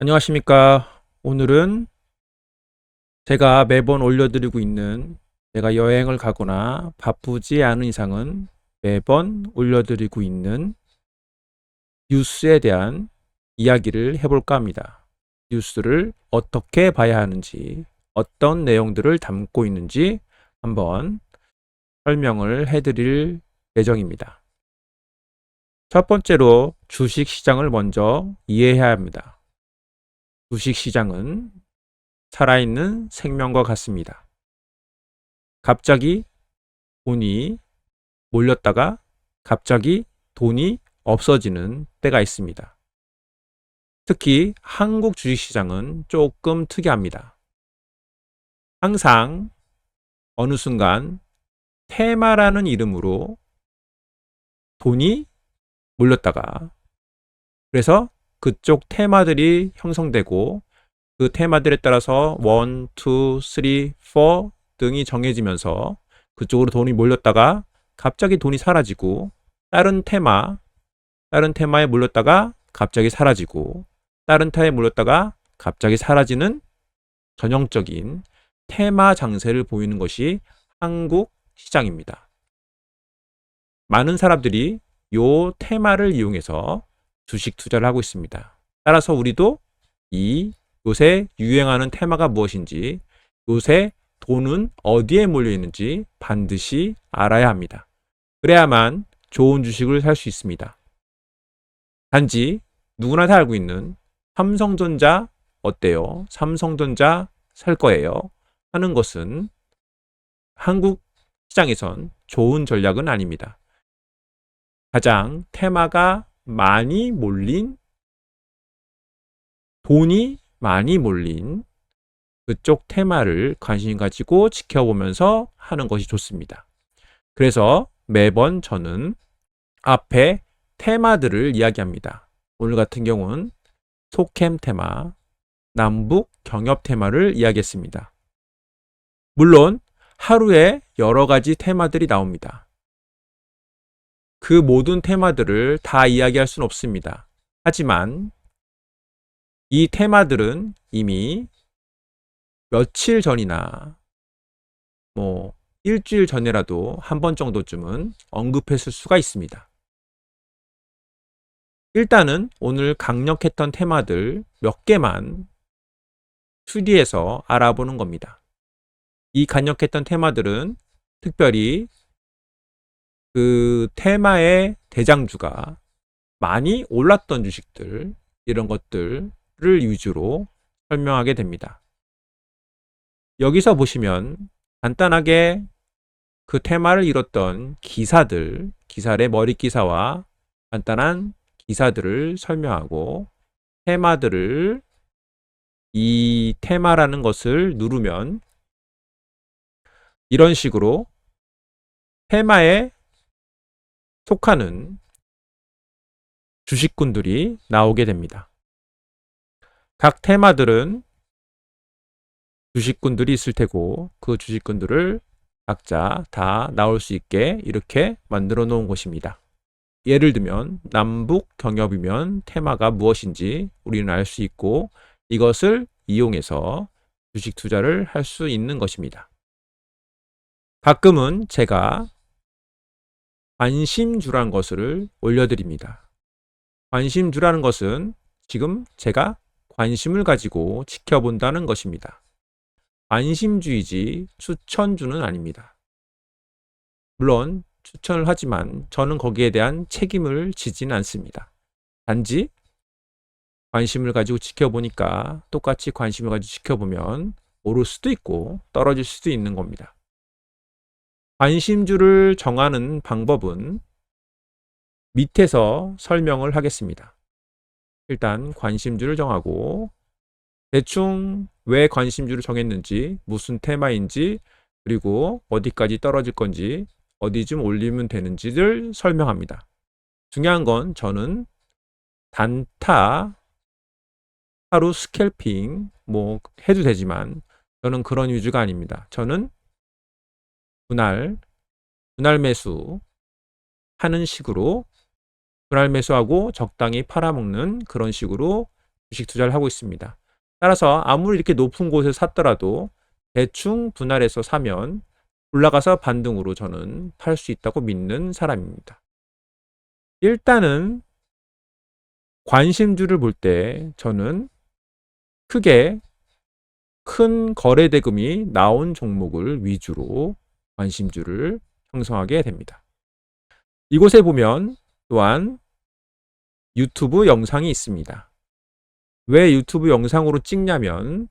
안녕하십니까. 오늘은 제가 매번 올려드리고 있는 제가 여행을 가거나 바쁘지 않은 이상은 매번 올려드리고 있는 뉴스에 대한 이야기를 해볼까 합니다. 뉴스를 어떻게 봐야 하는지, 어떤 내용들을 담고 있는지 한번 설명을 해드릴 예정입니다. 첫 번째로 주식 시장을 먼저 이해해야 합니다. 주식 시장은 살아있는 생명과 같습니다. 갑자기 돈이 몰렸다가 갑자기 돈이 없어지는 때가 있습니다. 특히 한국 주식시장은 조금 특이합니다. 항상 어느 순간 테마라는 이름으로 돈이 몰렸다가 그래서 그쪽 테마들이 형성되고 그 테마들에 따라서 1, 2, 3, 4 등이 정해지면서 그쪽으로 돈이 몰렸다가 갑자기 돈이 사라지고 다른 테마에 몰렸다가 갑자기 사라지고 다른 테마에 몰렸다가 갑자기 사라지는 전형적인 테마 장세를 보이는 것이 한국 시장입니다. 많은 사람들이 요 테마를 이용해서 주식 투자를 하고 있습니다. 따라서 우리도 이 요새 유행하는 테마가 무엇인지, 요새 돈은 어디에 몰려 있는지 반드시 알아야 합니다. 그래야만 좋은 주식을 살 수 있습니다. 단지 누구나 다 알고 있는 삼성전자 어때요? 삼성전자 살 거예요. 하는 것은 한국 시장에선 좋은 전략은 아닙니다. 가장 테마가 많이 몰린, 돈이 많이 몰린 그쪽 테마를 관심 가지고 지켜보면서 하는 것이 좋습니다. 그래서 매번 저는 앞에 테마들을 이야기합니다. 오늘 같은 경우는 소캠 테마, 남북 경협 테마를 이야기했습니다. 물론 하루에 여러 가지 테마들이 나옵니다. 그 모든 테마들을 다 이야기할 수는 없습니다. 하지만 이 테마들은 이미 며칠 전이나 일주일 전에라도 한 번 정도쯤은 언급했을 수가 있습니다. 일단은 오늘 강력했던 테마들 몇 개만 추리해서 알아보는 겁니다. 이 강력했던 테마들은 특별히 그 테마의 대장주가 많이 올랐던 주식들, 이런 것들을 위주로 설명하게 됩니다. 여기서 보시면 간단하게 그 테마를 이뤘던 기사들의 머리 기사와 간단한 기사들을 설명하고 테마들을, 이 테마라는 것을 누르면 이런 식으로 테마에 속하는 주식군들이 나오게 됩니다. 각 테마들은 주식군들이 있을 테고 그 주식군들을 각자 다 나올 수 있게 이렇게 만들어 놓은 것입니다. 예를 들면 남북 경협이면 테마가 무엇인지 우리는 알 수 있고 이것을 이용해서 주식 투자를 할 수 있는 것입니다. 가끔은 제가 관심주라는 것을 올려드립니다. 관심주라는 것은 지금 제가 관심을 가지고 지켜본다는 것입니다. 관심주이지 추천주는 아닙니다. 물론 추천을 하지만 저는 거기에 대한 책임을 지지는 않습니다. 단지 관심을 가지고 지켜보니까 똑같이 관심을 가지고 지켜보면 오를 수도 있고 떨어질 수도 있는 겁니다. 관심주를 정하는 방법은 밑에서 설명을 하겠습니다. 일단 관심주를 정하고 대충 왜 관심주를 정했는지, 무슨 테마인지, 그리고 어디까지 떨어질 건지, 어디쯤 올리면 되는지를 설명합니다. 중요한 건 저는 단타, 하루 스캘핑 해도 되지만 저는 그런 위주가 아닙니다. 저는 분할 매수 하는 식으로 분할 매수하고 적당히 팔아먹는 그런 식으로 주식 투자를 하고 있습니다. 따라서 아무리 이렇게 높은 곳에 샀더라도 대충 분할해서 사면 올라가서 반등으로 저는 팔 수 있다고 믿는 사람입니다. 일단은 관심주를 볼 때 저는 크게 큰 거래 대금이 나온 종목을 위주로 관심주를 형성하게 됩니다. 이곳에 보면 또한 유튜브 영상이 있습니다. 왜 유튜브 영상으로 찍냐면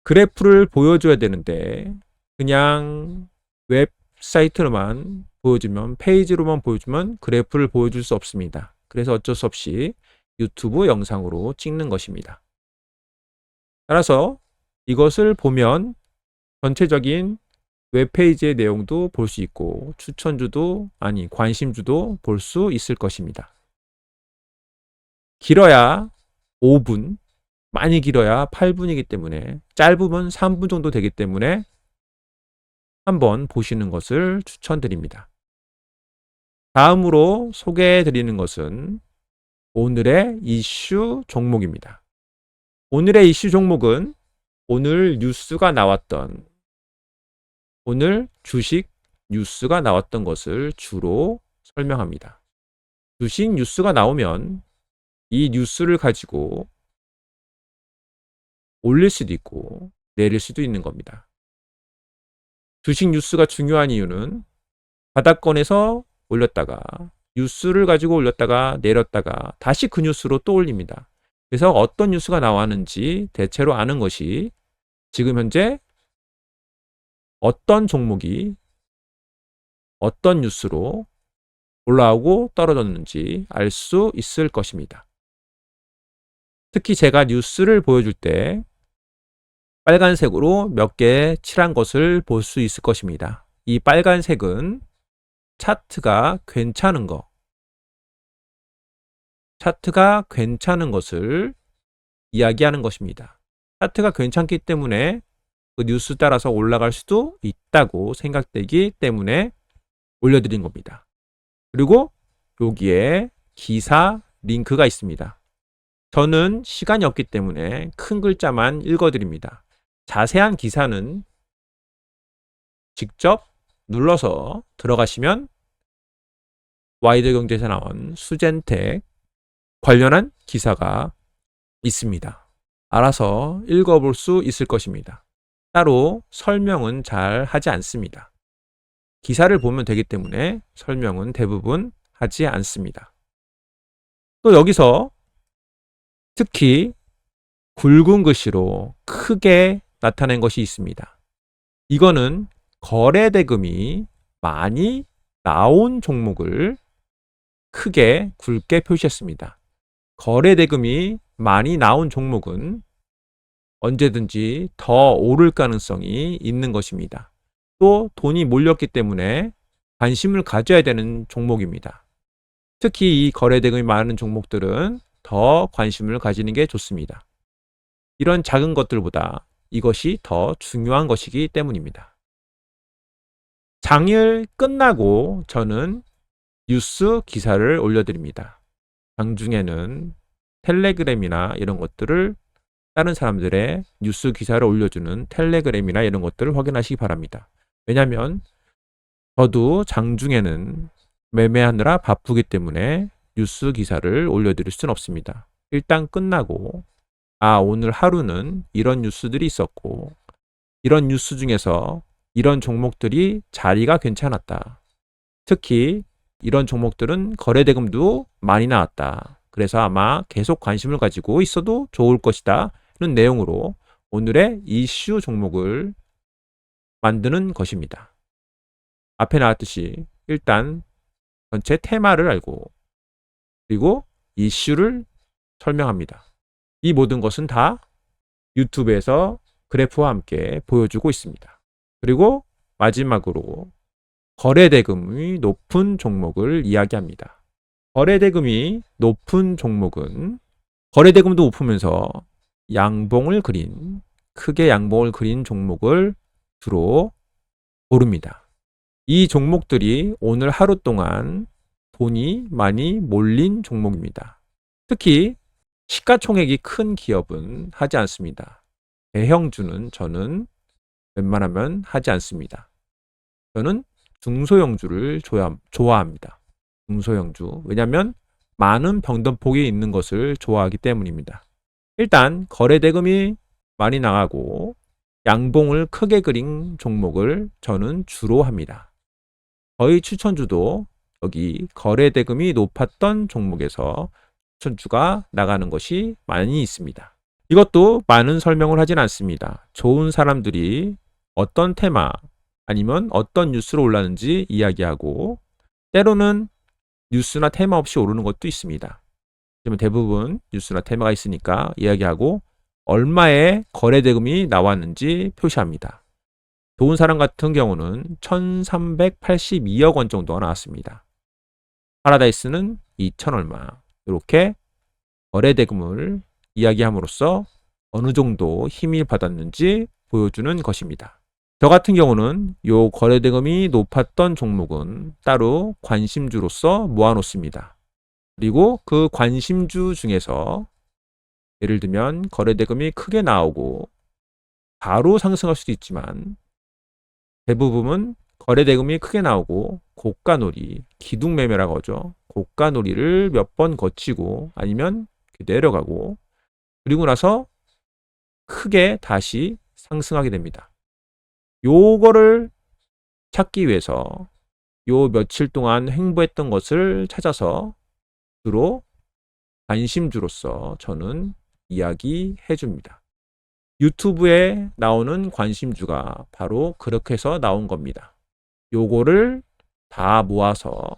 그래프를 보여줘야 되는데 그냥 웹사이트로만 보여주면, 페이지로만 보여주면 그래프를 보여줄 수 없습니다. 그래서 어쩔 수 없이 유튜브 영상으로 찍는 것입니다. 따라서 이것을 보면 전체적인 웹페이지의 내용도 볼 수 있고 추천주도 관심주도 볼 수 있을 것입니다. 길어야 5분, 많이 길어야 8분이기 때문에, 짧으면 3분 정도 되기 때문에 한번 보시는 것을 추천드립니다. 다음으로 소개해 드리는 것은 오늘의 이슈 종목입니다. 오늘의 이슈 종목은 오늘 뉴스가 나왔던, 오늘 주식 뉴스가 나왔던 것을 주로 설명합니다. 주식 뉴스가 나오면 이 뉴스를 가지고 올릴 수도 있고 내릴 수도 있는 겁니다. 주식 뉴스가 중요한 이유는 바닥권에서 올렸다가 뉴스를 가지고 올렸다가 내렸다가 다시 그 뉴스로 또 올립니다. 그래서 어떤 뉴스가 나왔는지 대체로 아는 것이 지금 현재 어떤 종목이 어떤 뉴스로 올라오고 떨어졌는지 알 수 있을 것입니다. 특히 제가 뉴스를 보여줄 때 빨간색으로 몇 개 칠한 것을 볼 수 있을 것입니다. 이 빨간색은 차트가 괜찮은 거, 차트가 괜찮은 것을 이야기하는 것입니다. 차트가 괜찮기 때문에 그 뉴스 따라서 올라갈 수도 있다고 생각되기 때문에 올려드린 겁니다. 그리고 여기에 기사 링크가 있습니다. 저는 시간이 없기 때문에 큰 글자만 읽어드립니다. 자세한 기사는 직접 눌러서 들어가시면 와이드경제에서 나온 수젠텍 관련한 기사가 있습니다. 알아서 읽어볼 수 있을 것입니다. 따로 설명은 잘 하지 않습니다. 기사를 보면 되기 때문에 설명은 대부분 하지 않습니다. 또 여기서 특히 굵은 글씨로 크게 나타낸 것이 있습니다. 이거는 거래 대금이 많이 나온 종목을 크게 굵게 표시했습니다. 거래 대금이 많이 나온 종목은 언제든지 더 오를 가능성이 있는 것입니다. 또 돈이 몰렸기 때문에 관심을 가져야 되는 종목입니다. 특히 이 거래 대금이 많은 종목들은 더 관심을 가지는 게 좋습니다. 이런 작은 것들보다 이것이 더 중요한 것이기 때문입니다. 장일 끝나고 저는 뉴스 기사를 올려드립니다. 장중에는 텔레그램이나 이런 것들을, 다른 사람들의 뉴스 기사를 올려주는 텔레그램이나 이런 것들을 확인하시기 바랍니다. 왜냐하면 저도 장중에는 매매하느라 바쁘기 때문에 뉴스 기사를 올려드릴 수는 없습니다. 일단 끝나고 오늘 하루는 이런 뉴스들이 있었고 이런 뉴스 중에서 이런 종목들이 자리가 괜찮았다. 특히 이런 종목들은 거래대금도 많이 나왔다. 그래서 아마 계속 관심을 가지고 있어도 좋을 것이다. 이런 내용으로 오늘의 이슈 종목을 만드는 것입니다. 앞에 나왔듯이 일단 전체 테마를 알고 그리고 이슈를 설명합니다. 이 모든 것은 다 유튜브에서 그래프와 함께 보여주고 있습니다. 그리고 마지막으로 거래대금이 높은 종목을 이야기합니다. 거래대금이 높은 종목은 거래대금도 높으면서 크게 양봉을 그린 종목을 주로 고릅니다. 이 종목들이 오늘 하루 동안 돈이 많이 몰린 종목입니다. 특히 시가총액이 큰 기업은 하지 않습니다. 대형주는 저는 웬만하면 하지 않습니다. 저는 중소형주를 좋아합니다. 중소형주. 왜냐하면 많은 변동폭이 있는 것을 좋아하기 때문입니다. 일단 거래대금이 많이 나가고 양봉을 크게 그린 종목을 저는 주로 합니다. 저희 추천주도 여기 거래대금이 높았던 종목에서 추천주가 나가는 것이 많이 있습니다. 이것도 많은 설명을 하진 않습니다. 좋은 사람들이 어떤 테마 아니면 어떤 뉴스로 올랐는지 이야기하고 때로는 뉴스나 테마 없이 오르는 것도 있습니다. 그러면 대부분 뉴스나 테마가 있으니까 이야기하고 얼마의 거래대금이 나왔는지 표시합니다. 좋은 사람 같은 경우는 1382억 원 정도가 나왔습니다. 파라다이스는 2000 얼마. 이렇게 거래대금을 이야기함으로써 어느 정도 힘을 받았는지 보여주는 것입니다. 저 같은 경우는 요 거래대금이 높았던 종목은 따로 관심주로서 모아놓습니다. 그리고 그 관심주 중에서 예를 들면 거래대금이 크게 나오고 바로 상승할 수도 있지만 대부분은 거래대금이 크게 나오고 고가놀이, 기둥매매라고 하죠. 고가놀이를 몇 번 거치고 아니면 내려가고 그리고 나서 크게 다시 상승하게 됩니다. 요거를 찾기 위해서 요 며칠 동안 횡보했던 것을 찾아서 주로 관심주로서 저는 이야기해 줍니다. 유튜브에 나오는 관심주가 바로 그렇게 해서 나온 겁니다. 요거를 다 모아서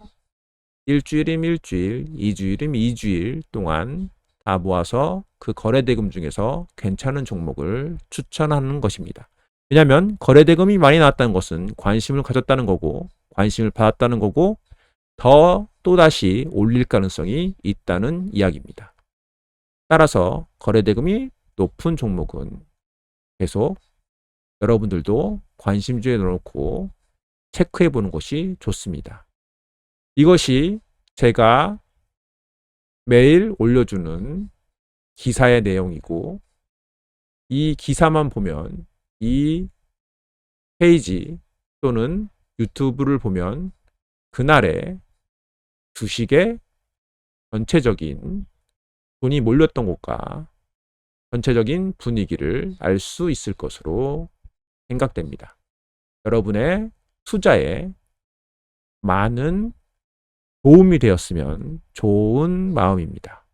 일주일이면 일주일, 2주일이면 2주일 동안 다 모아서 그 거래대금 중에서 괜찮은 종목을 추천하는 것입니다. 왜냐하면 거래대금이 많이 나왔다는 것은 관심을 가졌다는 거고 관심을 받았다는 거고 더 또다시 올릴 가능성이 있다는 이야기입니다. 따라서 거래대금이 높은 종목은 계속 여러분들도 관심주에 넣어놓고 체크해 보는 것이 좋습니다. 이것이 제가 매일 올려주는 기사의 내용이고 이 기사만 보면 이 페이지 또는 유튜브를 보면 그날의 주식의 전체적인 돈이 몰렸던 곳과 전체적인 분위기를 알 수 있을 것으로 생각됩니다. 여러분의 투자에 많은 도움이 되었으면 좋은 마음입니다.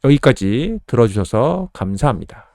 여기까지 들어주셔서 감사합니다.